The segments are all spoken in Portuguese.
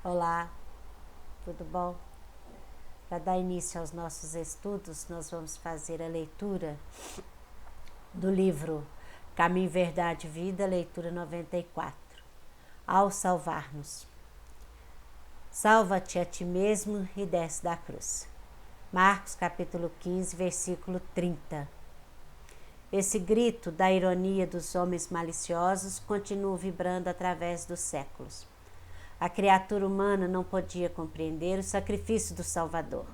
Olá, tudo bom? Para dar início aos nossos estudos, nós vamos fazer a leitura do livro Caminho, Verdade e Vida, leitura 94. Ao salvar-nos. Salva-te a ti mesmo e desce da cruz. Marcos capítulo 15, versículo 30. Esse grito da ironia dos homens maliciosos continua vibrando através dos séculos. A criatura humana não podia compreender o sacrifício do Salvador.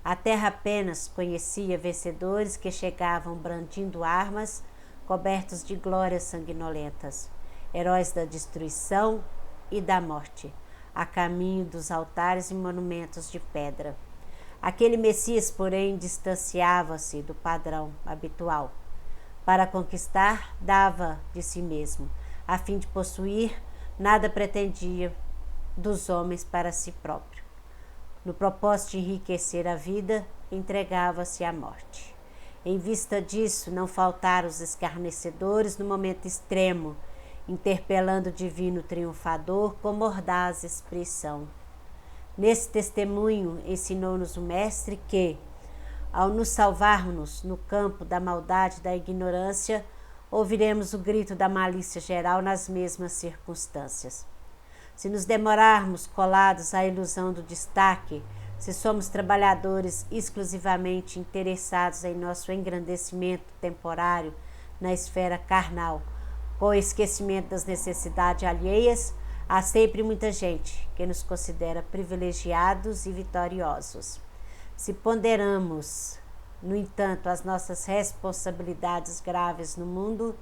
A terra apenas conhecia vencedores que chegavam brandindo armas, cobertos de glórias sanguinolentas, heróis da destruição e da morte, a caminho dos altares e monumentos de pedra. Aquele Messias, porém, distanciava-se do padrão habitual. Para conquistar, dava de si mesmo. A fim de possuir, nada pretendia dos homens para si próprio. No propósito de enriquecer a vida, entregava-se à morte. Em vista disso, não faltaram os escarnecedores no momento extremo, interpelando o divino triunfador com mordaz expressão. Nesse testemunho, ensinou-nos o Mestre que, ao nos salvarmos no campo da maldade e da ignorância, ouviremos o grito da malícia geral nas mesmas circunstâncias. Se nos demorarmos colados à ilusão do destaque, se somos trabalhadores exclusivamente interessados em nosso engrandecimento temporário na esfera carnal, com o esquecimento das necessidades alheias, há sempre muita gente que nos considera privilegiados e vitoriosos. Se ponderamos, no entanto, as nossas responsabilidades graves no mundo,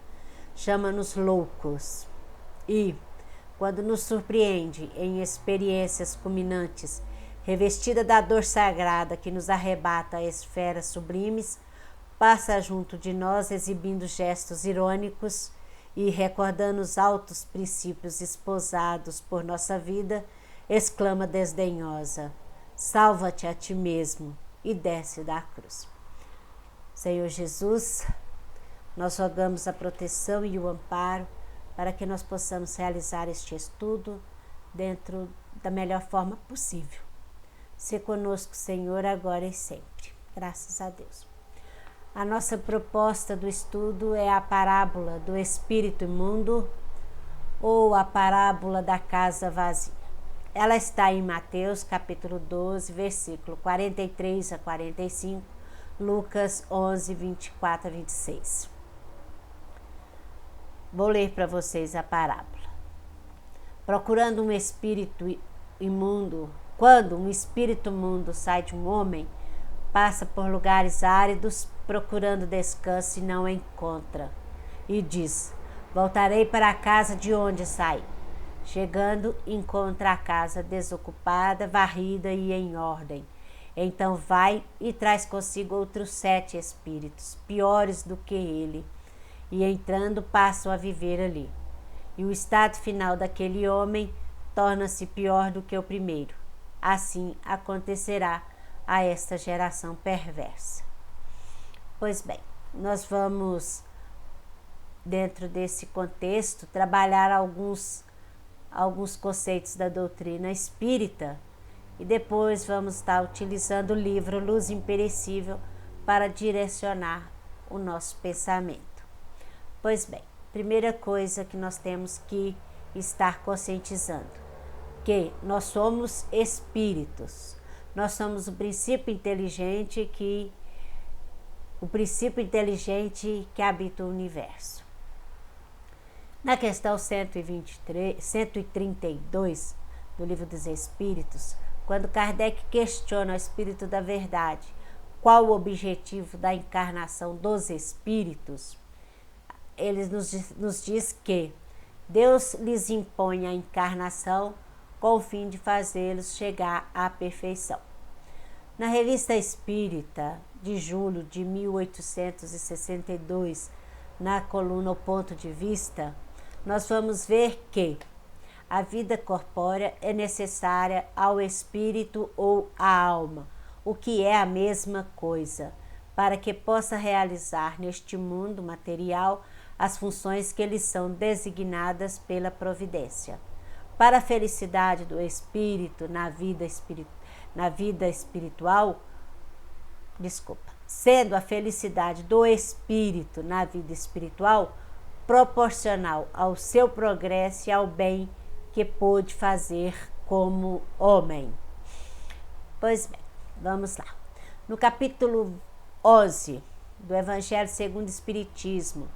chama-nos loucos. E, quando nos surpreende em experiências culminantes, revestida da dor sagrada que nos arrebata a esferas sublimes, passa junto de nós exibindo gestos irônicos e, recordando os altos princípios esposados por nossa vida, exclama desdenhosa: salva-te a ti mesmo e desce da cruz. Senhor Jesus, nós rogamos a proteção e o amparo para que nós possamos realizar este estudo dentro da melhor forma possível. Se conosco, Senhor, agora e sempre. Graças a Deus. A nossa proposta do estudo é a parábola do espírito imundo ou a parábola da casa vazia. Ela está em Mateus capítulo 12, versículo 43 a 45, Lucas 11, 24 a 26. Vou ler para vocês a parábola. Procurando um espírito imundo, quando um espírito imundo sai de um homem, passa por lugares áridos, procurando descanso e não encontra. E diz: voltarei para a casa de onde saí. Chegando, encontra a casa desocupada, varrida e em ordem. Então vai e traz consigo outros 7 espíritos, piores do que ele, e entrando passam a viver ali. E o estado final daquele homem torna-se pior do que o primeiro. Assim acontecerá a esta geração perversa. Pois bem, nós vamos, dentro desse contexto, trabalhar alguns conceitos da doutrina espírita e depois vamos estar utilizando o livro Luz Imperecível para direcionar o nosso pensamento. Pois bem, primeira coisa que nós temos que estar conscientizando, que nós somos espíritos, nós somos o princípio inteligente que habita o universo. Na questão 132 do Livro dos Espíritos, quando Kardec questiona o Espírito da Verdade, qual o objetivo da encarnação dos espíritos, ele nos diz que Deus lhes impõe a encarnação com o fim de fazê-los chegar à perfeição. Na Revista Espírita, de julho de 1862, na coluna O Ponto de Vista, nós vamos ver que a vida corpórea é necessária ao espírito ou à alma, o que é a mesma coisa, para que possa realizar neste mundo material as funções que lhes são designadas pela providência. para a felicidade do espírito na vida espiritual, sendo a felicidade do espírito na vida espiritual proporcional ao seu progresso e ao bem que pôde fazer como homem. Pois bem, vamos lá. No capítulo 11 do Evangelho segundo o Espiritismo,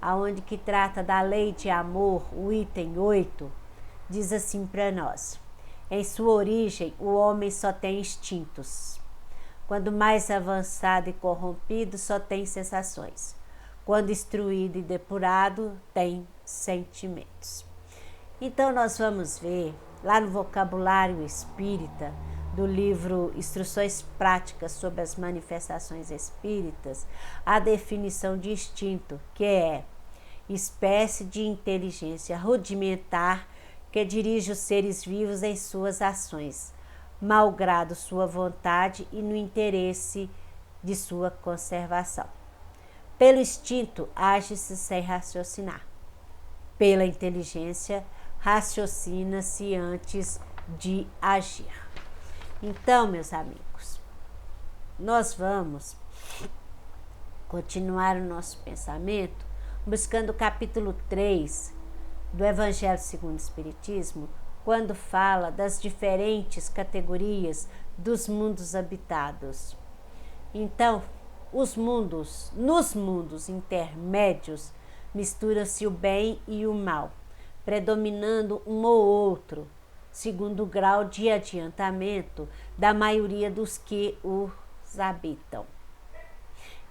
aonde que trata da lei de amor, o item 8, diz assim para nós: em sua origem, o homem só tem instintos. Quando mais avançado e corrompido, só tem sensações. Quando instruído e depurado, tem sentimentos. Então nós vamos ver lá no vocabulário espírita do livro Instruções Práticas sobre as Manifestações Espíritas, a definição de instinto, que é espécie de inteligência rudimentar que dirige os seres vivos em suas ações, malgrado sua vontade e no interesse de sua conservação. Pelo instinto, age-se sem raciocinar. Pela inteligência, raciocina-se antes de agir. Então, meus amigos, nós vamos continuar o nosso pensamento buscando o capítulo 3 do Evangelho segundo o Espiritismo, quando fala das diferentes categorias dos mundos habitados. Então, nos mundos intermédios, mistura-se o bem e o mal, predominando um ou outro, segundo o grau de adiantamento da maioria dos que os habitam.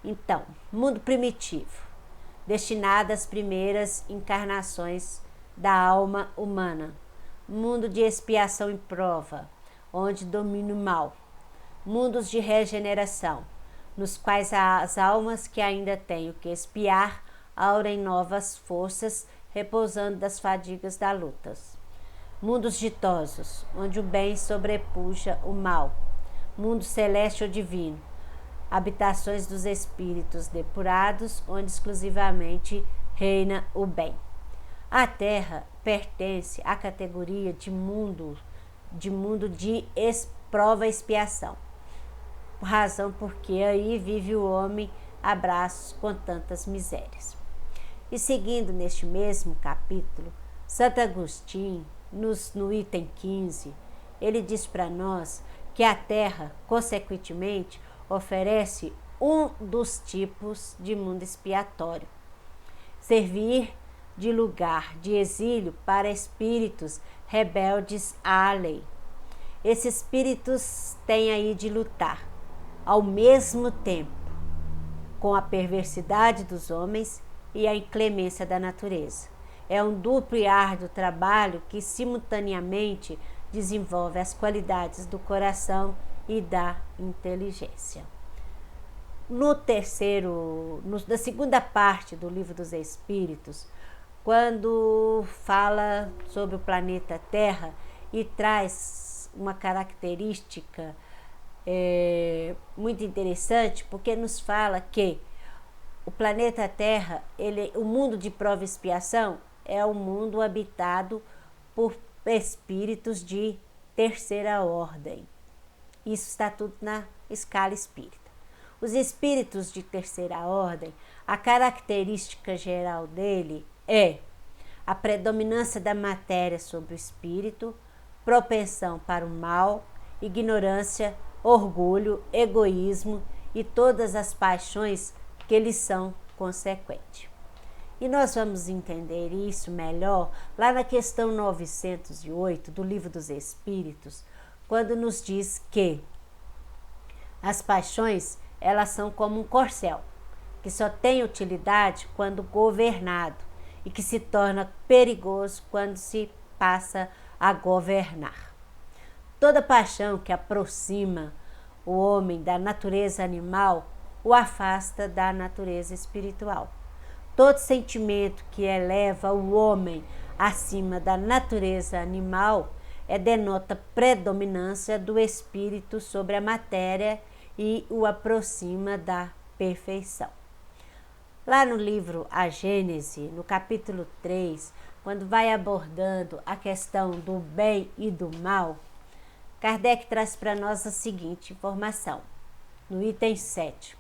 Então, mundo primitivo, destinado às primeiras encarnações da alma humana. Mundo de expiação e prova, onde domina o mal. Mundos de regeneração, nos quais as almas que ainda têm o que expiar aurem novas forças, repousando das fadigas da luta. Mundos ditosos, onde o bem sobrepuja o mal. Mundo celeste ou divino, habitações dos espíritos depurados, onde exclusivamente reina o bem. A Terra pertence à categoria de mundo de prova e expiação, razão porque aí vive o homem a braços com tantas misérias. E seguindo neste mesmo capítulo, Santo Agostinho, no item 15, ele diz para nós que a Terra, consequentemente, oferece um dos tipos de mundo expiatório: servir de lugar de exílio para espíritos rebeldes à lei. Esses espíritos têm aí de lutar, ao mesmo tempo, com a perversidade dos homens e a inclemência da natureza. É um duplo e árduo trabalho que simultaneamente desenvolve as qualidades do coração e da inteligência. Na segunda parte do Livro dos Espíritos, quando fala sobre o planeta Terra e traz uma característica muito interessante, porque nos fala que o planeta Terra, o mundo de prova e expiação, é um mundo habitado por espíritos de terceira ordem. Isso está tudo na escala espírita. Os espíritos de terceira ordem, a característica geral dele é a predominância da matéria sobre o espírito, propensão para o mal, ignorância, orgulho, egoísmo e todas as paixões que lhes são consequentes. E nós vamos entender isso melhor lá na questão 908 do Livro dos Espíritos, quando nos diz que as paixões, elas são como um corcel, que só tem utilidade quando governado e que se torna perigoso quando se passa a governar. Toda paixão que aproxima o homem da natureza animal o afasta da natureza espiritual. Todo sentimento que eleva o homem acima da natureza animal denota predominância do espírito sobre a matéria e o aproxima da perfeição. Lá no livro A Gênese, no capítulo 3, quando vai abordando a questão do bem e do mal, Kardec traz para nós a seguinte informação, no item 7.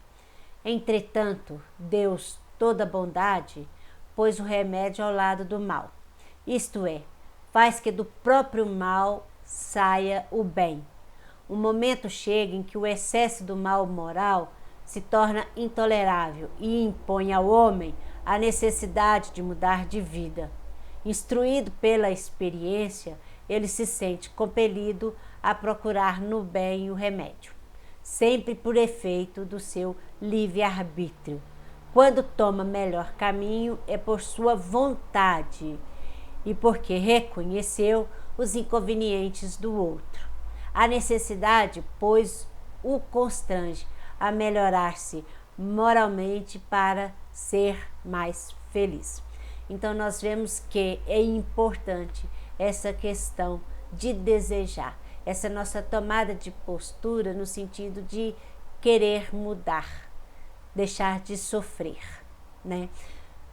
Entretanto, Deus, toda bondade, pôs o remédio ao lado do mal. Isto é, faz que do próprio mal saia o bem. O momento chega em que o excesso do mal moral se torna intolerável e impõe ao homem a necessidade de mudar de vida. Instruído pela experiência, ele se sente compelido a procurar no bem o remédio, sempre por efeito do seu livre-arbítrio. Quando toma melhor caminho, é por sua vontade e porque reconheceu os inconvenientes do outro. A necessidade, pois, o constrange a melhorar-se moralmente para ser mais feliz. Então, nós vemos que é importante essa questão de desejar, essa nossa tomada de postura no sentido de querer mudar, deixar de sofrer, né?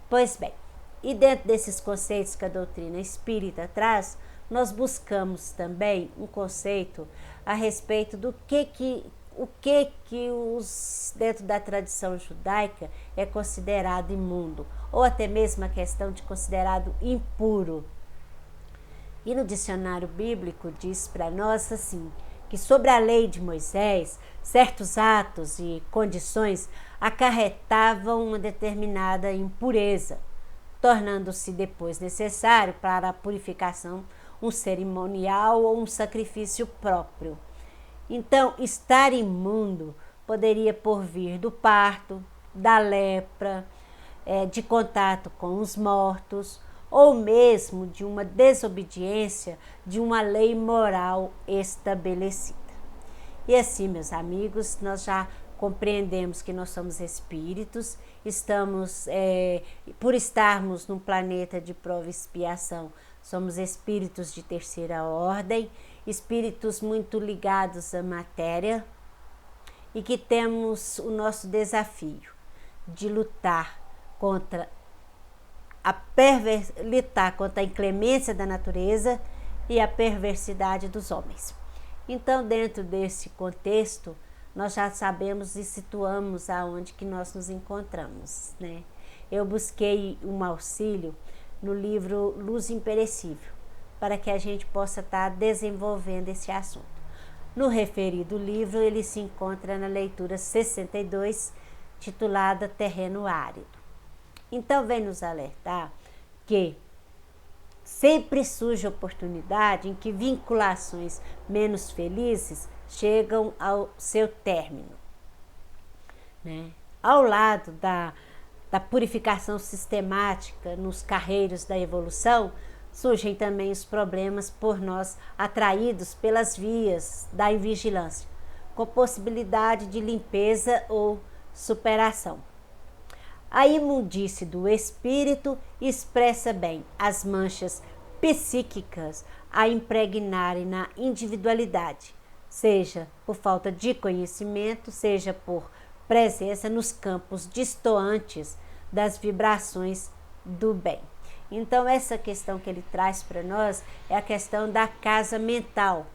Pois bem, e dentro desses conceitos que a doutrina espírita traz, nós buscamos também um conceito a respeito do que dentro da tradição judaica é considerado imundo, ou até mesmo a questão de considerado impuro. E no dicionário bíblico diz para nós assim, que sobre a lei de Moisés, certos atos e condições acarretavam uma determinada impureza, tornando-se depois necessário para a purificação um cerimonial ou um sacrifício próprio. Então, estar imundo poderia porvir do parto, da lepra, de contato com os mortos, ou mesmo de uma desobediência de uma lei moral estabelecida. E assim, meus amigos, nós já compreendemos que nós somos espíritos, por estarmos num planeta de prova e expiação, somos espíritos de terceira ordem, espíritos muito ligados à matéria e que temos o nosso desafio de lutar contra a inclemência da natureza e a perversidade dos homens. Então, dentro desse contexto, nós já sabemos e situamos aonde que nós nos encontramos, né? Eu busquei um auxílio no livro Luz Imperecível, para que a gente possa estar desenvolvendo esse assunto. No referido livro, ele se encontra na leitura 62, titulada Terreno Árido. Então, vem nos alertar que sempre surge oportunidade em que vinculações menos felizes chegam ao seu término, né? Ao lado da purificação sistemática nos carreiros da evolução, surgem também os problemas por nós atraídos pelas vias da invigilância, com possibilidade de limpeza ou superação. A imundície do espírito expressa bem as manchas psíquicas a impregnarem na individualidade, seja por falta de conhecimento, seja por presença nos campos distoantes das vibrações do bem. Então, essa questão que ele traz para nós é a questão da casa mental,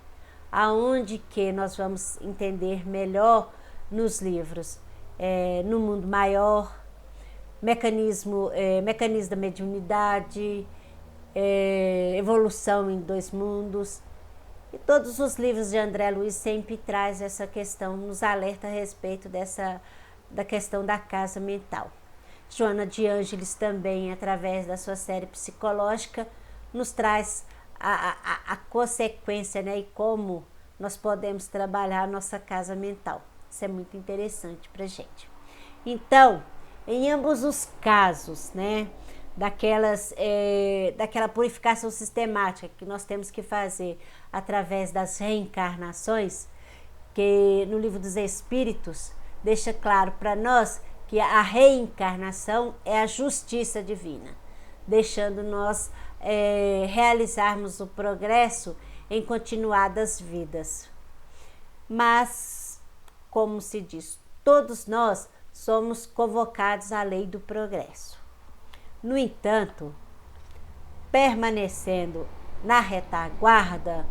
aonde que nós vamos entender melhor nos livros, no mundo maior, mecanismo da mediunidade, evolução em dois mundos. E todos os livros de André Luiz sempre traz essa questão, nos alerta a respeito da questão da casa mental. Joana de Ângeles também, através da sua série psicológica, nos traz a consequência, né, e como nós podemos trabalhar a nossa casa mental. Isso é muito interessante para a gente. Então, em ambos os casos, né, daquela purificação sistemática que nós temos que fazer através das reencarnações, que no Livro dos Espíritos deixa claro para nós que a reencarnação é a justiça divina, deixando nós realizarmos o progresso em continuadas vidas. Mas, como se diz, todos nós somos convocados à lei do progresso. No entanto, permanecendo na retaguarda,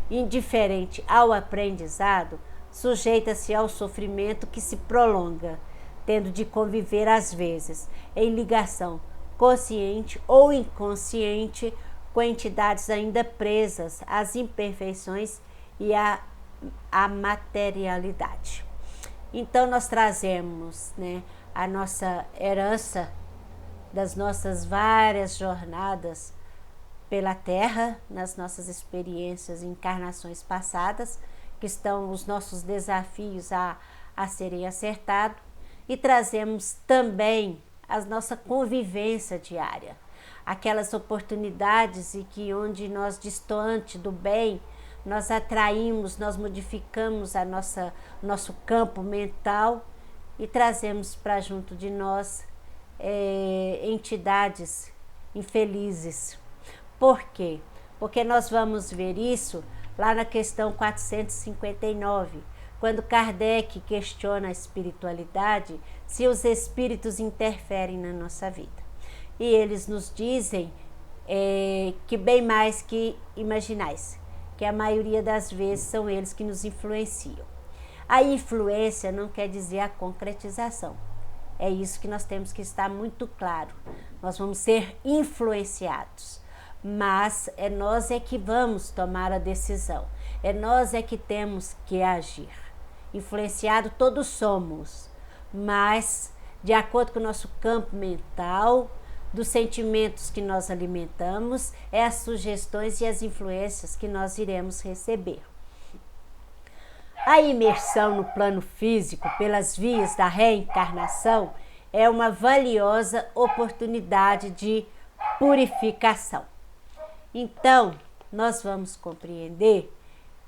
indiferente ao aprendizado, sujeita-se ao sofrimento que se prolonga, tendo de conviver às vezes em ligação consciente ou inconsciente com entidades ainda presas às imperfeições e à materialidade. Então nós trazemos, né, a nossa herança das nossas várias jornadas pela Terra, nas nossas experiências e encarnações passadas, que estão os nossos desafios a serem acertados, e trazemos também a nossa convivência diária, aquelas oportunidades e que onde nós, distante do bem, nós atraímos, nós modificamos nosso campo mental e trazemos para junto de nós entidades infelizes. Por quê? Porque nós vamos ver isso lá na questão 459, quando Kardec questiona a espiritualidade, se os espíritos interferem na nossa vida. E eles nos dizem que bem mais que imaginais, que a maioria das vezes são eles que nos influenciam. A influência não quer dizer a concretização. É isso que nós temos que estar muito claro. Nós vamos ser influenciados, mas é nós que vamos tomar a decisão. É nós que temos que agir. Influenciado todos somos, mas de acordo com o nosso campo mental, dos sentimentos que nós alimentamos, é as sugestões e as influências que nós iremos receber. A imersão no plano físico pelas vias da reencarnação é uma valiosa oportunidade de purificação. Então, nós vamos compreender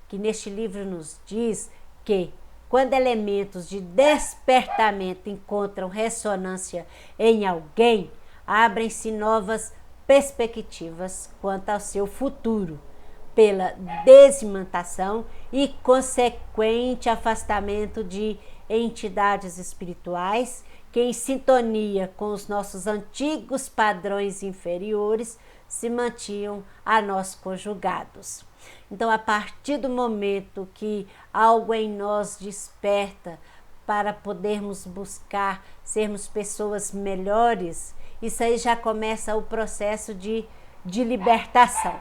que neste livro nos diz que quando elementos de despertamento encontram ressonância em alguém, abrem-se novas perspectivas quanto ao seu futuro, pela desimantação e consequente afastamento de entidades espirituais que, em sintonia com os nossos antigos padrões inferiores, se mantinham a nós conjugados. Então, a partir do momento que algo em nós desperta para podermos buscar sermos pessoas melhores, isso aí já começa o processo de libertação.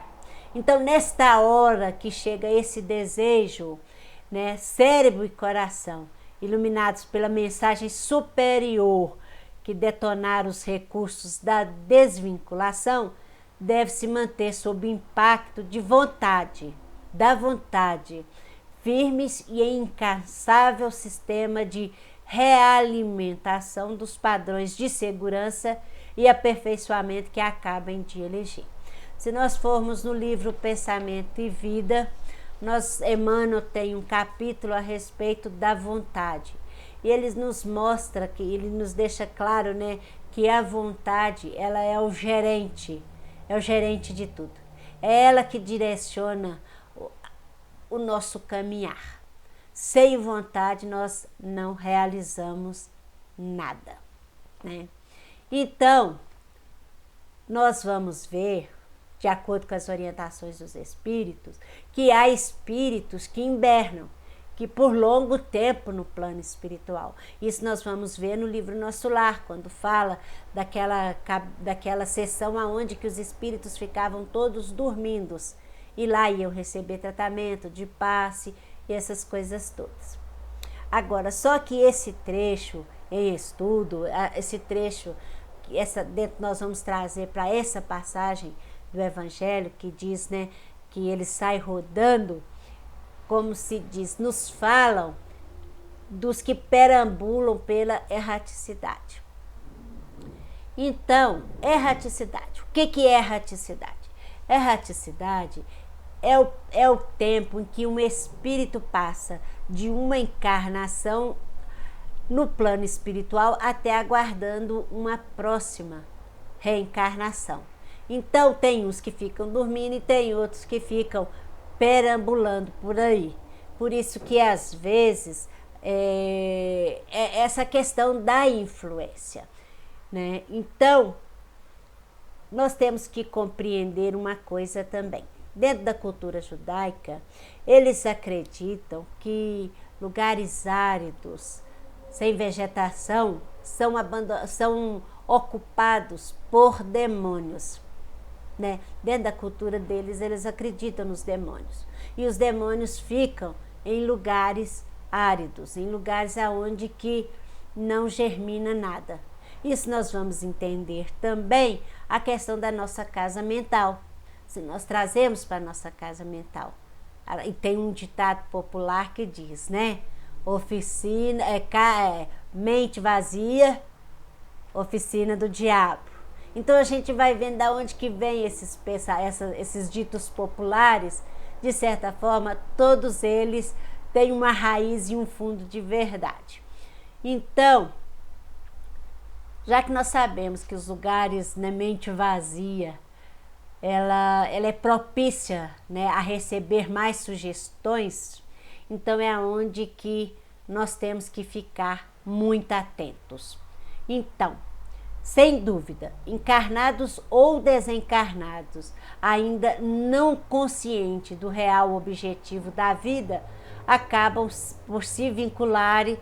Então, nesta hora que chega esse desejo, né, cérebro e coração, iluminados pela mensagem superior que detonar os recursos da desvinculação, deve-se manter sob impacto da vontade, firmes e em incansável sistema de realimentação dos padrões de segurança e aperfeiçoamento que acabam de eleger. Se nós formos no livro Pensamento e Vida, Emmanuel tem um capítulo a respeito da vontade. E ele nos mostra, ele nos deixa claro, né, que a vontade, ela é o gerente de tudo. É ela que direciona o nosso caminhar. Sem vontade, nós não realizamos nada, né? Então, nós vamos ver, de acordo com as orientações dos espíritos, que há espíritos que hibernam, que por longo tempo no plano espiritual. Isso nós vamos ver no livro Nosso Lar, quando fala daquela sessão onde que os espíritos ficavam todos dormindo e lá iam receber tratamento de passe e essas coisas todas. Agora, só que esse trecho em estudo, esse trecho, dentro nós vamos trazer para essa passagem do Evangelho que diz, né, que ele sai rodando, como se diz, nos falam dos que perambulam pela erraticidade. Então, erraticidade. O que é erraticidade? Erraticidade é o tempo em que um espírito passa de uma encarnação no plano espiritual até aguardando uma próxima reencarnação. Então, tem uns que ficam dormindo e tem outros que ficam perambulando por aí. Por isso que, às vezes, é essa questão da influência, né? Então, nós temos que compreender uma coisa também. Dentro da cultura judaica, eles acreditam que lugares áridos, sem vegetação, são ocupados por demônios. Né? Dentro da cultura deles, eles acreditam nos demônios. E os demônios ficam em lugares áridos, em lugares onde que não germina nada. Isso nós vamos entender também a questão da nossa casa mental. Se nós trazemos para a nossa casa mental. E tem um ditado popular que diz, né? Mente vazia, oficina do diabo. Então a gente vai vendo de onde que vem esses ditos populares. De certa forma, todos eles têm uma raiz e um fundo de verdade. Então, já que nós sabemos que os lugares na mente vazia, ela é propícia, né, a receber mais sugestões, então é onde que nós temos que ficar muito atentos. Então, sem dúvida, encarnados ou desencarnados, ainda não conscientes do real objetivo da vida, acabam por se vincularem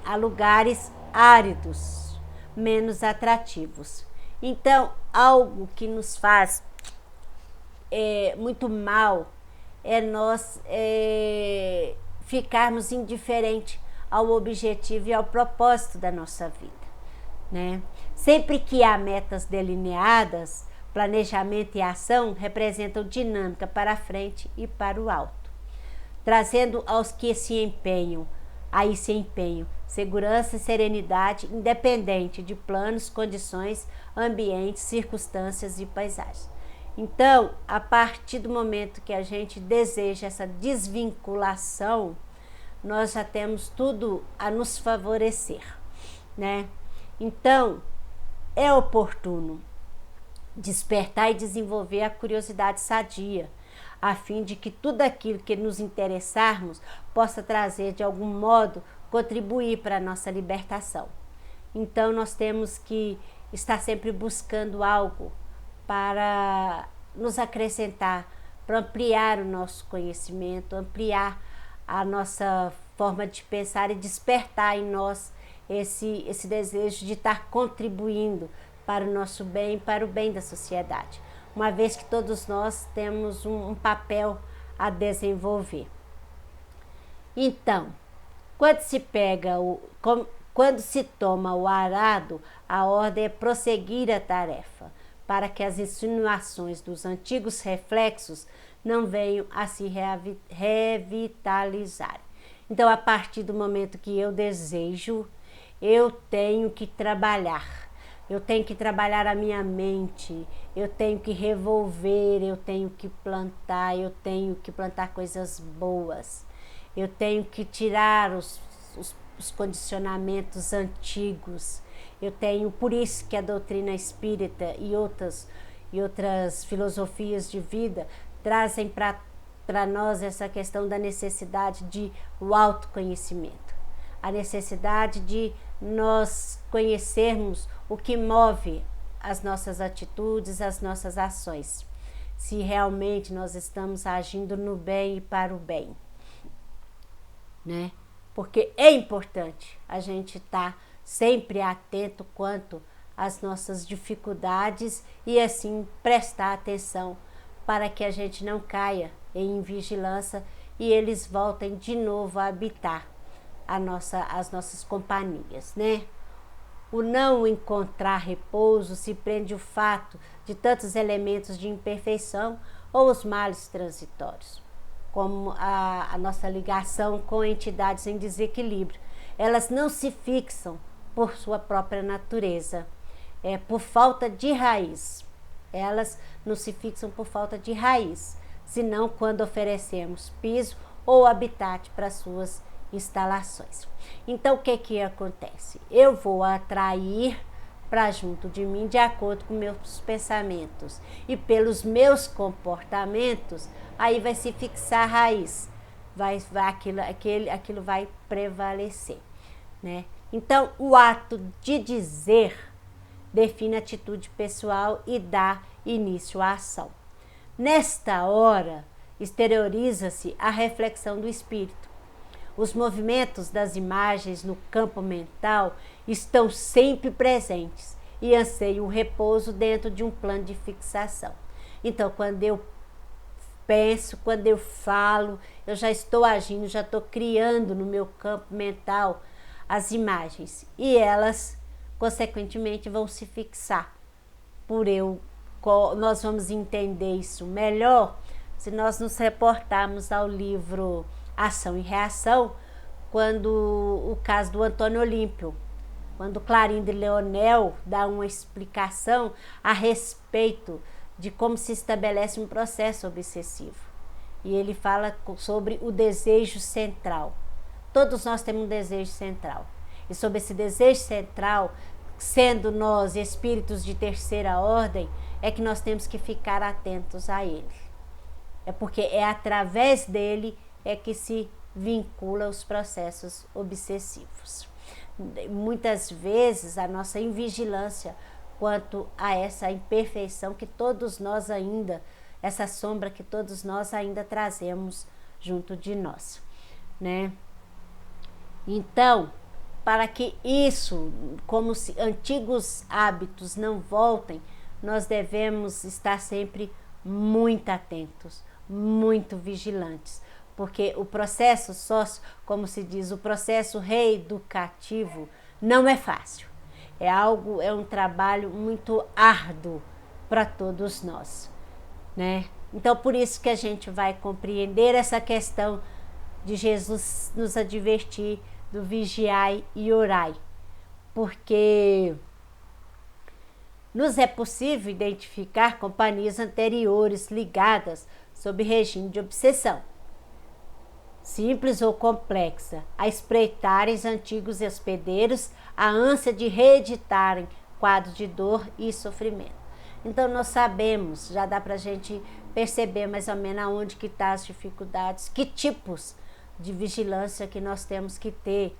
a lugares áridos, menos atrativos. Então, algo que nos faz muito mal é nós ficarmos indiferentes ao objetivo e ao propósito da nossa vida. Né? Sempre que há metas delineadas, planejamento e ação representam dinâmica para a frente e para o alto, trazendo aos que se empenham segurança e serenidade, independente de planos, condições, ambientes, circunstâncias e paisagens. Então, a partir do momento que a gente deseja essa desvinculação, nós já temos tudo a nos favorecer, né? Então, é oportuno despertar e desenvolver a curiosidade sadia, a fim de que tudo aquilo que nos interessarmos possa trazer, de algum modo, contribuir para a nossa libertação. Então, nós temos que estar sempre buscando algo para nos acrescentar, para ampliar o nosso conhecimento, ampliar a nossa forma de pensar e despertar em nós esse desejo de estar contribuindo para o nosso bem e para o bem da sociedade, uma vez que todos nós temos um papel a desenvolver. Então, quando se toma o arado, a ordem é prosseguir a tarefa, para que as insinuações dos antigos reflexos não venham a se revitalizar. Então, a partir do momento que eu desejo, eu tenho que trabalhar. Eu tenho que trabalhar a minha mente, eu tenho que revolver, eu tenho que plantar coisas boas. Eu tenho que tirar os condicionamentos antigos. Por isso que a doutrina espírita e outras filosofias de vida trazem para nós essa questão da necessidade de o autoconhecimento. A necessidade de nós conhecermos o que move as nossas atitudes, as nossas ações. Se realmente nós estamos agindo no bem e para o bem, né? Porque é importante a gente estar sempre atento quanto às nossas dificuldades e assim prestar atenção para que a gente não caia em invigilância e eles voltem de novo a habitar as nossas companhias, né? O não encontrar repouso se prende ao fato de tantos elementos de imperfeição ou os males transitórios, como a nossa ligação com entidades em desequilíbrio. Elas não se fixam por sua própria natureza, por falta de raiz. Elas não se fixam por falta de raiz, senão quando oferecemos piso ou habitat para suas instalações. Então, o que acontece? Eu vou atrair para junto de mim de acordo com meus pensamentos e pelos meus comportamentos, aí vai se fixar a raiz, aquilo vai prevalecer, né? Então, o ato de dizer define a atitude pessoal e dá início à ação. Nesta hora, exterioriza-se a reflexão do espírito. Os movimentos das imagens no campo mental estão sempre presentes e anseiam o repouso dentro de um plano de fixação. Então, quando eu penso, quando eu falo, eu já estou agindo, já estou criando no meu campo mental as imagens e elas, consequentemente, vão se fixar. Nós vamos entender isso melhor se nós nos reportarmos ao livro Ação e Reação, quando o caso do Antônio Olímpio, quando Clarindo Leonel dá uma explicação a respeito de como se estabelece um processo obsessivo. E ele fala sobre o desejo central. Todos nós temos um desejo central. E sobre esse desejo central, sendo nós espíritos de terceira ordem, é que nós temos que ficar atentos a ele. É porque é através dele é que se vincula os processos obsessivos. Muitas vezes a nossa invigilância quanto a essa imperfeição que todos nós ainda, essa sombra que todos nós ainda trazemos junto de nós, né? Então, para que isso, como se antigos hábitos não voltem, nós devemos estar sempre muito atentos, muito vigilantes, porque o processo como se diz, o processo reeducativo não é fácil. É um trabalho muito árduo para todos nós, né? Então, por isso que a gente vai compreender essa questão de Jesus nos advertir do vigiai e orai, porque nos é possível identificar companhias anteriores ligadas sob regime de obsessão, simples ou complexa, a espreitarem os antigos hospedeiros a ânsia de reeditarem quadros de dor e sofrimento. Então nós sabemos, já dá para a gente perceber mais ou menos aonde que estão as dificuldades, que tipos de vigilância que nós temos que ter,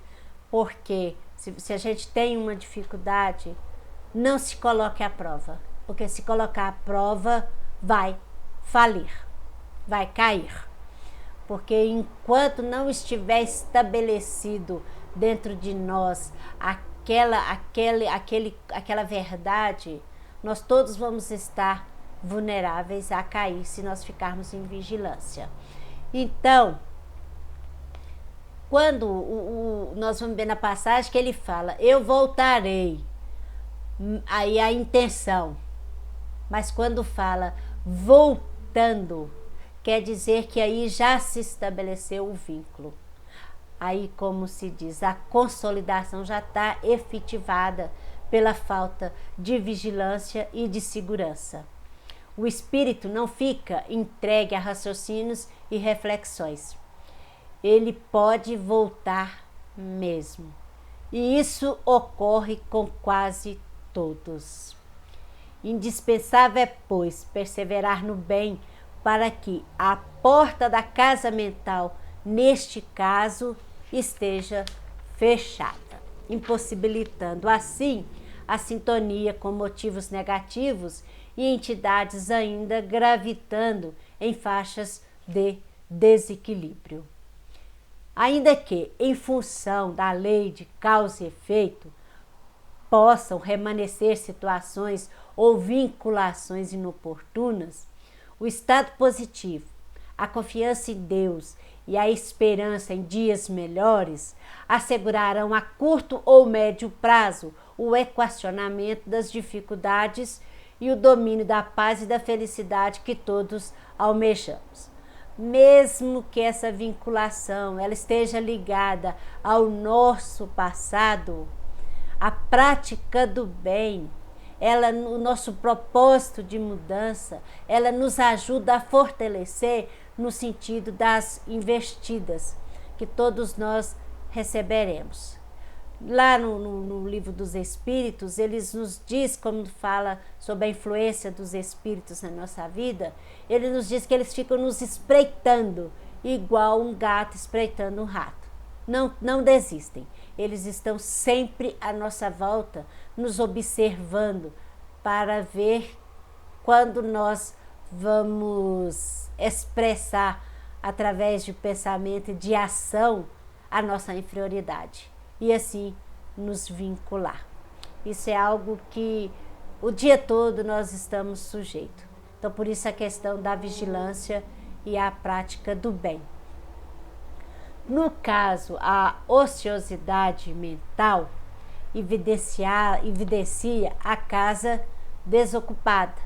porque se a gente tem uma dificuldade, não se coloque à prova, porque se colocar à prova vai falir, vai cair. Porque enquanto não estiver estabelecido dentro de nós aquela verdade, nós todos vamos estar vulneráveis a cair se nós ficarmos em vigilância. Então, quando nós vamos ver na passagem que ele fala, eu voltarei, aí a intenção, mas quando fala voltando, quer dizer que aí já se estabeleceu o vínculo. Aí, como se diz, a consolidação já está efetivada pela falta de vigilância e de segurança. O espírito não fica entregue a raciocínios e reflexões. Ele pode voltar mesmo. E isso ocorre com quase todos. Indispensável é, pois, perseverar no bem para que a porta da casa mental, neste caso, esteja fechada, impossibilitando assim a sintonia com motivos negativos e entidades ainda gravitando em faixas de desequilíbrio. Ainda que, em função da lei de causa e efeito, possam remanescer situações ou vinculações inoportunas, o estado positivo, a confiança em Deus e a esperança em dias melhores assegurarão a curto ou médio prazo o equacionamento das dificuldades e o domínio da paz e da felicidade que todos almejamos. Mesmo que essa vinculação ela esteja ligada ao nosso passado, a prática do bem, o nosso propósito de mudança, ela nos ajuda a fortalecer no sentido das investidas que todos nós receberemos. Lá no livro dos Espíritos, eles nos diz, como fala sobre a influência dos Espíritos na nossa vida, ele nos diz que eles ficam nos espreitando, igual um gato espreitando um rato. Não desistem. eles estão sempre à nossa volta, nos observando para ver quando nós vamos expressar através de pensamento e de ação a nossa inferioridade e assim nos vincular. Isso é algo que o dia todo nós estamos sujeitos. Então, por isso a questão da vigilância e a prática do bem. No caso, a ociosidade mental evidencia a casa desocupada,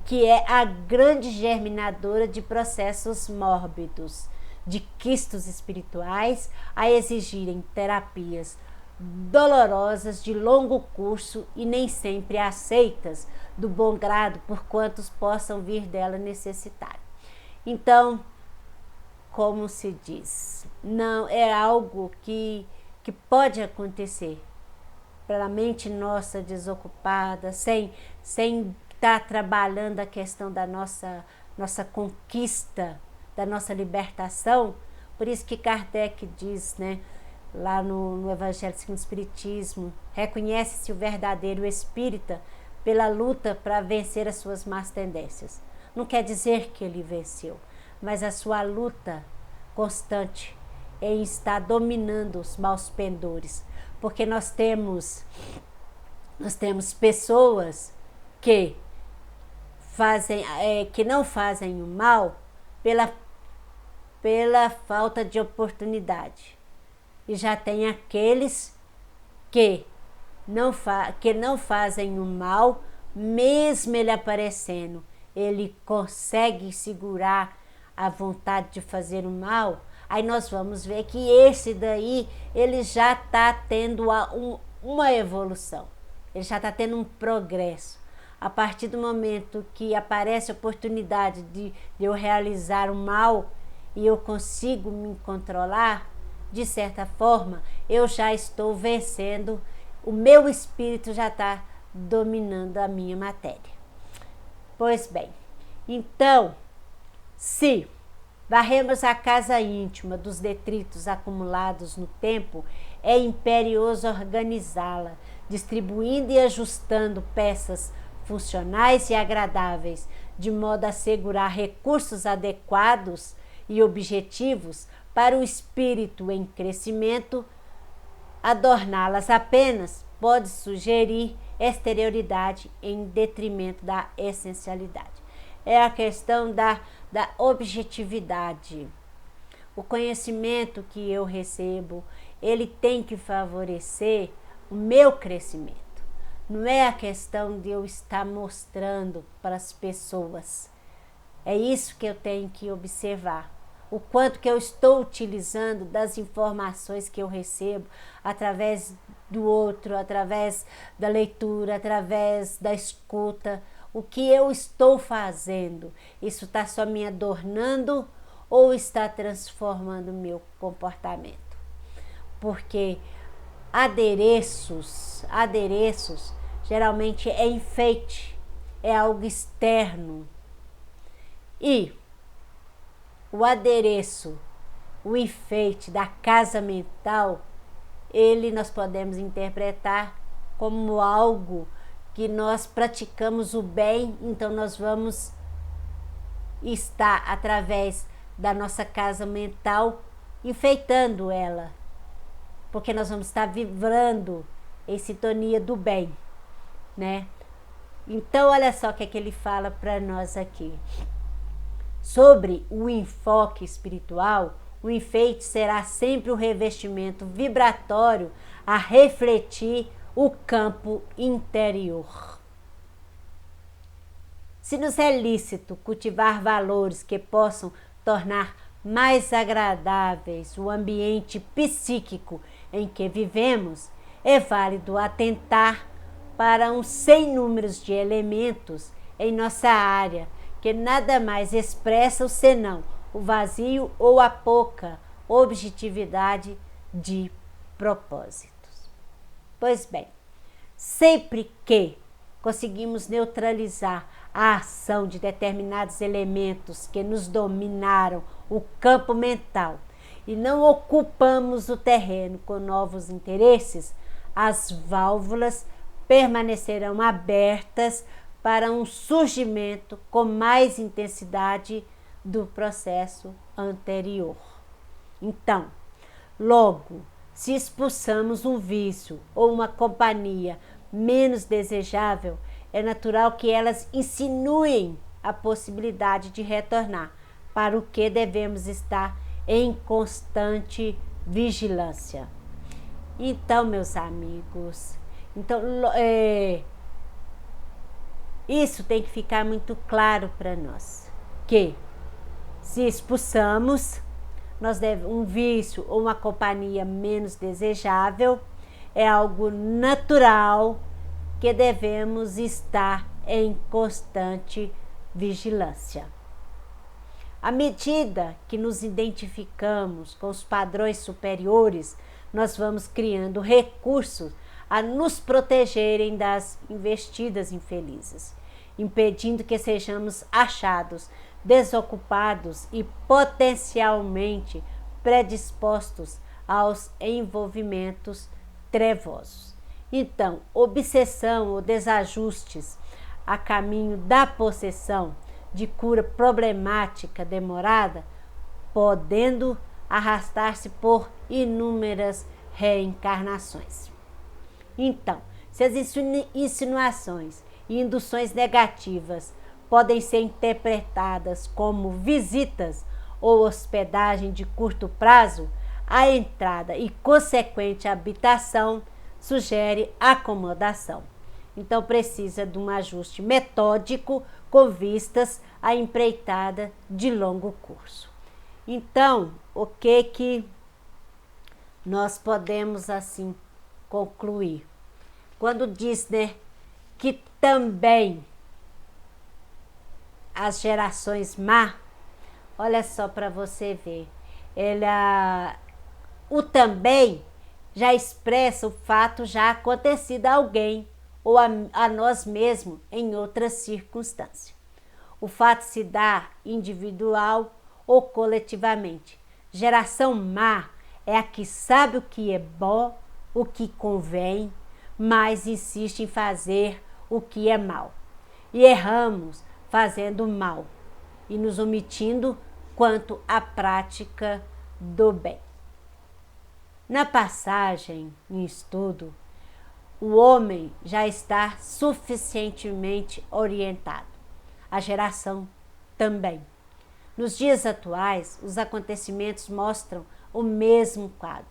que é a grande germinadora de processos mórbidos, de quistos espirituais a exigirem terapias dolorosas de longo curso e nem sempre aceitas do bom grado por quantos possam vir dela necessitar. Então, como se diz, não é algo que pode acontecer pela mente nossa desocupada, sem estar trabalhando a questão da nossa conquista, da nossa libertação. Por isso que Kardec diz, né, lá no Evangelho segundo o Espiritismo, reconhece-se o verdadeiro espírita pela luta para vencer as suas más tendências. Não quer dizer que ele venceu, mas a sua luta constante em estar dominando os maus pendores, porque nós temos pessoas que não fazem o mal pela falta de oportunidade, e já tem aqueles que não fazem o mal, mesmo ele aparecendo, ele consegue segurar a vontade de fazer o mal. Aí nós vamos ver que esse daí, ele já está tendo uma evolução, ele já está tendo um progresso. A partir do momento que aparece a oportunidade de eu realizar o mal e eu consigo me controlar, de certa forma, eu já estou vencendo, o meu espírito já está dominando a minha matéria. Pois bem, então, se varremos a casa íntima dos detritos acumulados no tempo, é imperioso organizá-la, distribuindo e ajustando peças funcionais e agradáveis, de modo a assegurar recursos adequados e objetivos para o espírito em crescimento. Adorná-las apenas pode sugerir exterioridade em detrimento da essencialidade. É a questão da objetividade. O conhecimento que eu recebo, ele tem que favorecer o meu crescimento. Não é a questão de eu estar mostrando para as pessoas. É isso que eu tenho que observar. O quanto que eu estou utilizando das informações que eu recebo através do outro, através da leitura, através da escuta. O que eu estou fazendo? Isso está só me adornando ou está transformando o meu comportamento? Porque adereços geralmente é enfeite, é algo externo. E o adereço, o enfeite da casa mental, nós podemos interpretar como algo que nós praticamos o bem, então nós vamos estar, através da nossa casa mental, enfeitando ela, porque nós vamos estar vibrando em sintonia do bem, né? Então, olha só o que é que ele fala para nós aqui. Sobre o enfoque espiritual, o enfeite será sempre o revestimento vibratório a refletir o campo interior. Se nos é lícito cultivar valores que possam tornar mais agradáveis o ambiente psíquico em que vivemos, é válido atentar para um sem números de elementos em nossa área que nada mais expressam senão o vazio ou a pouca objetividade de propósitos. Pois bem, sempre que conseguimos neutralizar a ação de determinados elementos que nos dominaram o campo mental e não ocupamos o terreno com novos interesses, as válvulas permanecerão abertas para um surgimento com mais intensidade do processo anterior. Então, logo, se expulsamos um vício ou uma companhia menos desejável, é natural que elas insinuem a possibilidade de retornar, para o que devemos estar em constante vigilância. Então, meus amigos, isso tem que ficar muito claro para nós, que se expulsamos um vício ou uma companhia menos desejável, é algo natural que devemos estar em constante vigilância. À medida que nos identificamos com os padrões superiores, nós vamos criando recursos a nos protegerem das investidas infelizes, impedindo que sejamos achados desocupados e potencialmente predispostos aos envolvimentos trevosos. Então, obsessão ou desajustes a caminho da possessão de cura problemática demorada, podendo arrastar-se por inúmeras reencarnações. Então, se as insinuações e induções negativas podem ser interpretadas como visitas ou hospedagem de curto prazo, a entrada e consequente habitação sugere acomodação. Então precisa de um ajuste metódico com vistas à empreitada de longo curso. Então, o que nós podemos assim concluir? Quando diz, que também as gerações má, olha só para você ver, o também já expressa o fato já acontecido a alguém ou a nós mesmos em outras circunstâncias. O fato se dá individual ou coletivamente. Geração má é a que sabe o que é bom, o que convém, mas insiste em fazer o que é mal. E erramos fazendo mal e nos omitindo quanto à prática do bem. Na passagem em estudo, o homem já está suficientemente orientado, a geração também. Nos dias atuais, os acontecimentos mostram o mesmo quadro.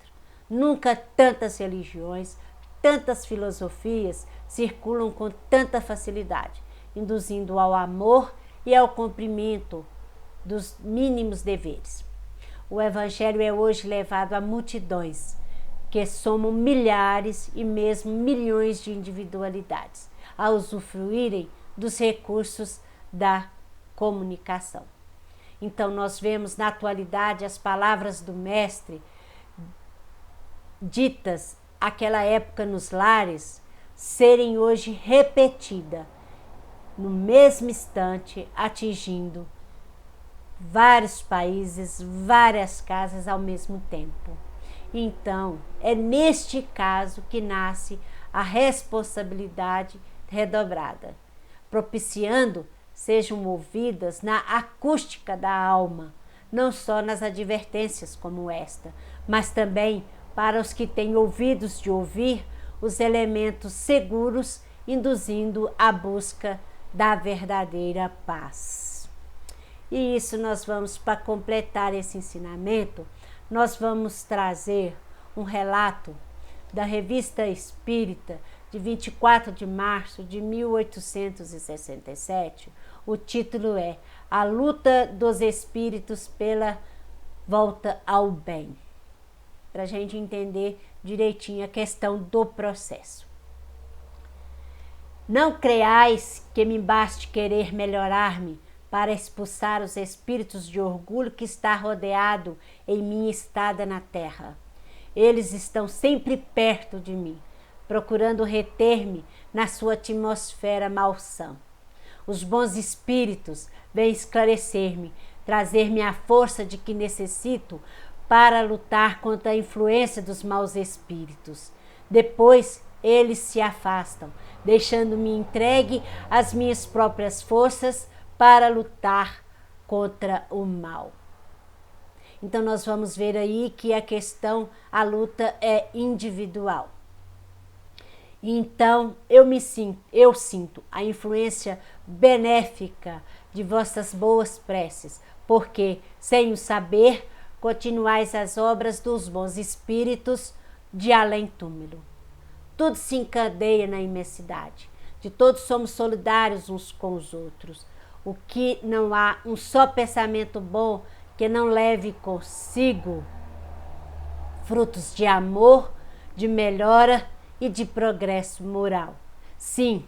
Nunca tantas religiões, tantas filosofias circulam com tanta facilidade, induzindo ao amor e ao cumprimento dos mínimos deveres. O Evangelho é hoje levado a multidões, que somam milhares e mesmo milhões de individualidades, a usufruírem dos recursos da comunicação. Então nós vemos na atualidade as palavras do Mestre ditas àquela época nos lares serem hoje repetidas no mesmo instante, atingindo vários países, várias casas ao mesmo tempo. Então, é neste caso que nasce a responsabilidade redobrada, propiciando sejam ouvidas na acústica da alma, não só nas advertências como esta, mas também para os que têm ouvidos de ouvir os elementos seguros, induzindo a busca da verdadeira paz. E isso nós vamos, para completar esse ensinamento, nós vamos trazer um relato da Revista Espírita de 24 de março de 1867. O título é A Luta dos Espíritos pela Volta ao Bem, para a gente entender direitinho a questão do processo. Não creais que me baste querer melhorar-me para expulsar os espíritos de orgulho que está rodeado em minha estada na terra. Eles estão sempre perto de mim, procurando reter-me na sua atmosfera malsã. Os bons espíritos vêm esclarecer-me, trazer-me a força de que necessito para lutar contra a influência dos maus espíritos. Depois, eles se afastam, deixando-me entregue às minhas próprias forças para lutar contra o mal. Então nós vamos ver aí que a luta é individual. Então eu sinto a influência benéfica de vossas boas preces, porque sem o saber continuais as obras dos bons espíritos de além-túmulo. Tudo se encadeia na imensidade. De todos somos solidários uns com os outros. O que não há um só pensamento bom que não leve consigo frutos de amor, de melhora e de progresso moral. Sim,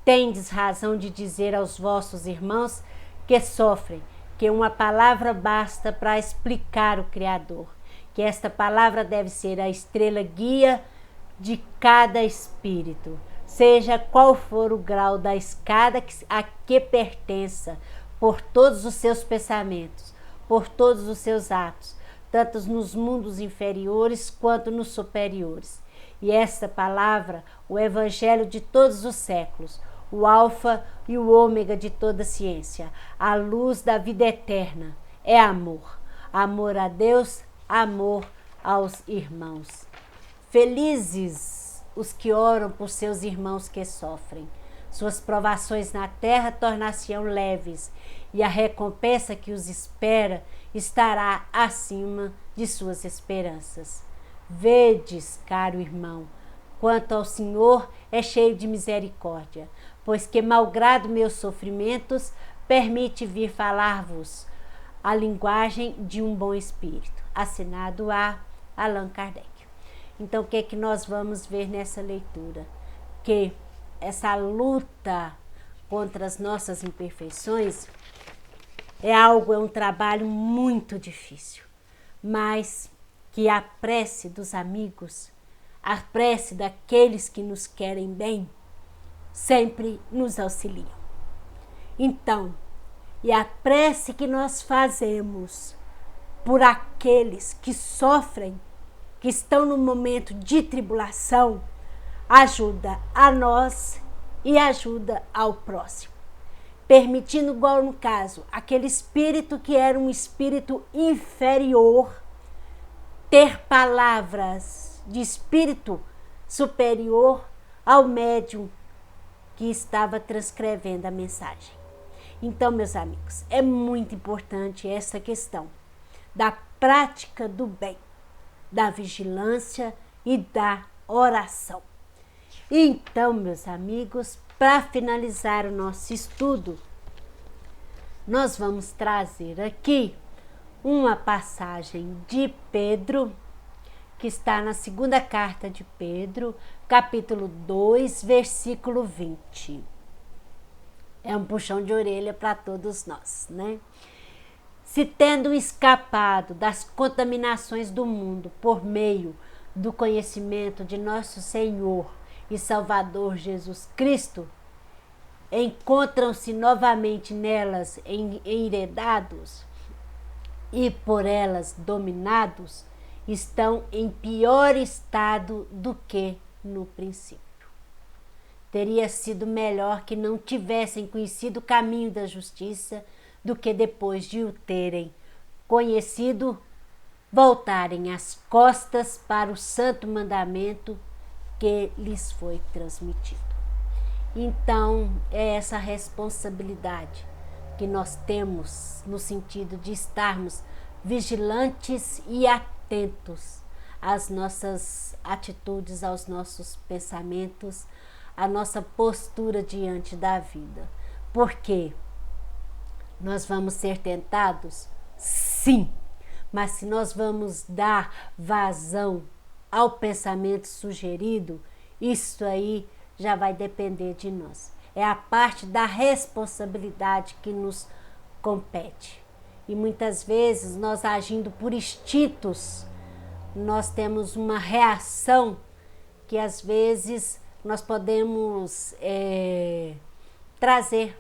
tendes razão de dizer aos vossos irmãos que sofrem, que uma palavra basta para explicar o Criador, que esta palavra deve ser a estrela guia de cada espírito, seja qual for o grau da escada a que pertença, por todos os seus pensamentos, por todos os seus atos, tanto nos mundos inferiores quanto nos superiores. E esta palavra, o evangelho de todos os séculos, o alfa e o ômega de toda ciência, a luz da vida eterna, é amor. Amor a Deus, amor aos irmãos. Felizes os que oram por seus irmãos que sofrem. Suas provações na terra tornar-se-ão leves, e a recompensa que os espera estará acima de suas esperanças. Vedes, caro irmão, quanto ao Senhor é cheio de misericórdia, pois que, malgrado meus sofrimentos, permite vir falar-vos a linguagem de um bom espírito. Assinado a Allan Kardec. Então, o que é que nós vamos ver nessa leitura? Que essa luta contra as nossas imperfeições é um trabalho muito difícil, mas que a prece dos amigos, a prece daqueles que nos querem bem, sempre nos auxiliam. Então, e a prece que nós fazemos por aqueles que sofrem, que estão no momento de tribulação, ajuda a nós e ajuda ao próximo. Permitindo, igual no caso, aquele espírito que era um espírito inferior, ter palavras de espírito superior ao médium que estava transcrevendo a mensagem. Então, meus amigos, é muito importante essa questão da prática do bem, da vigilância e da oração. Então, meus amigos, para finalizar o nosso estudo, nós vamos trazer aqui uma passagem de Pedro, que está na segunda carta de Pedro, capítulo 2, versículo 20. É um puxão de orelha para todos nós, né? Se tendo escapado das contaminações do mundo por meio do conhecimento de nosso Senhor e Salvador Jesus Cristo, encontram-se novamente nelas enredados e por elas dominados, estão em pior estado do que no princípio. Teria sido melhor que não tivessem conhecido o caminho da justiça, do que depois de o terem conhecido, voltarem as costas para o santo mandamento que lhes foi transmitido. Então, é essa responsabilidade que nós temos no sentido de estarmos vigilantes e atentos às nossas atitudes, aos nossos pensamentos, à nossa postura diante da vida. Por quê? Nós vamos ser tentados? Sim, mas se nós vamos dar vazão ao pensamento sugerido, isso aí já vai depender de nós. É a parte da responsabilidade que nos compete. E muitas vezes nós agindo por instintos, nós temos uma reação que às vezes nós podemos trazer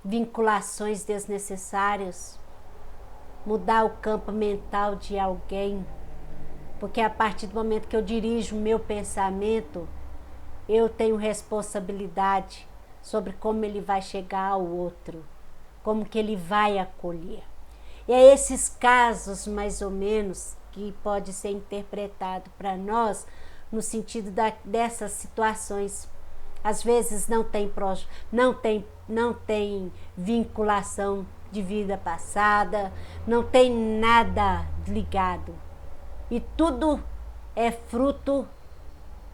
vinculações desnecessárias mudar o campo mental de alguém, porque a partir do momento que eu dirijo o meu pensamento, eu tenho responsabilidade sobre como ele vai chegar ao outro, como que ele vai acolher. E é esses casos, mais ou menos, que pode ser interpretado para nós no sentido dessas situações. Às vezes não tem vinculação de vida passada, não tem nada ligado. E tudo é fruto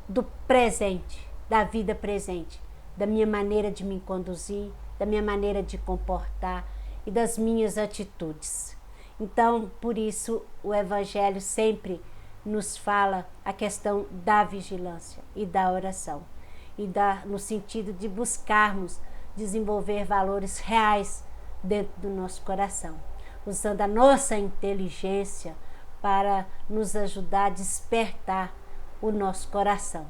do presente, da vida presente, da minha maneira de me conduzir, da minha maneira de comportar e das minhas atitudes. Então, por isso, o Evangelho sempre nos fala a questão da vigilância e da oração, e no sentido de buscarmos desenvolver valores reais dentro do nosso coração, usando a nossa inteligência para nos ajudar a despertar o nosso coração,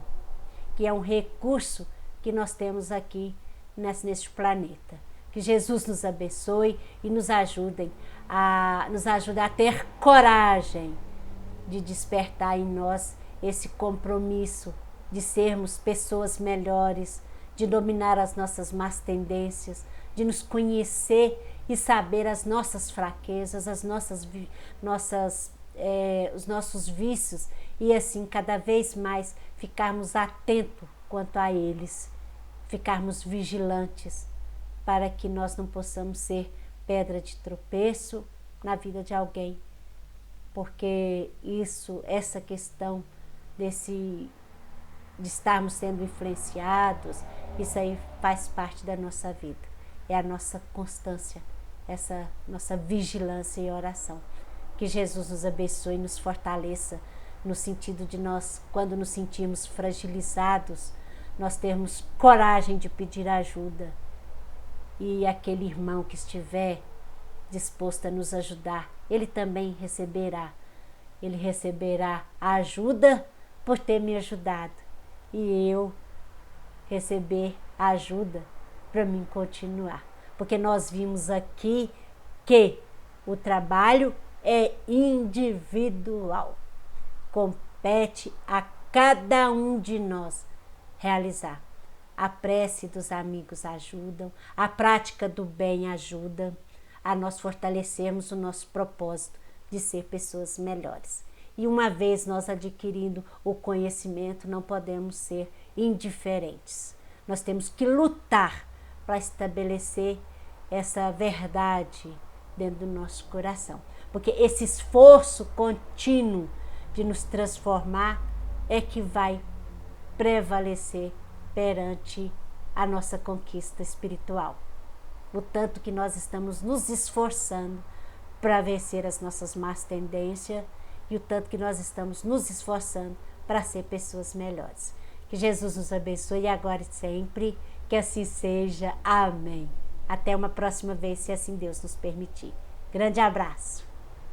que é um recurso que nós temos aqui neste planeta. Que Jesus nos abençoe e nos ajude a ter coragem de despertar em nós esse compromisso de sermos pessoas melhores, de dominar as nossas más tendências, de nos conhecer e saber as nossas fraquezas, os nossos vícios, e assim cada vez mais ficarmos atentos quanto a eles, ficarmos vigilantes, para que nós não possamos ser pedra de tropeço na vida de alguém, porque essa questão de estarmos sendo influenciados, isso aí faz parte da nossa vida, é a nossa constância, essa nossa vigilância e oração. Que Jesus nos abençoe e nos fortaleça no sentido de nós, quando nos sentirmos fragilizados, nós termos coragem de pedir ajuda, e aquele irmão que estiver disposto a nos ajudar, ele também receberá a ajuda por ter me ajudado, e eu receber a ajuda para mim continuar, porque nós vimos aqui que o trabalho é individual, compete a cada um de nós realizar. A prece dos amigos ajuda, a prática do bem ajuda a nós fortalecermos o nosso propósito de ser pessoas melhores. E uma vez nós adquirindo o conhecimento, não podemos ser indiferentes. Nós temos que lutar para estabelecer essa verdade dentro do nosso coração. Porque esse esforço contínuo de nos transformar é que vai prevalecer perante a nossa conquista espiritual. O tanto que nós estamos nos esforçando para vencer as nossas más tendências e o tanto que nós estamos nos esforçando para ser pessoas melhores. Que Jesus nos abençoe agora e sempre, que assim seja. Amém. Até uma próxima vez, se assim Deus nos permitir. Grande abraço.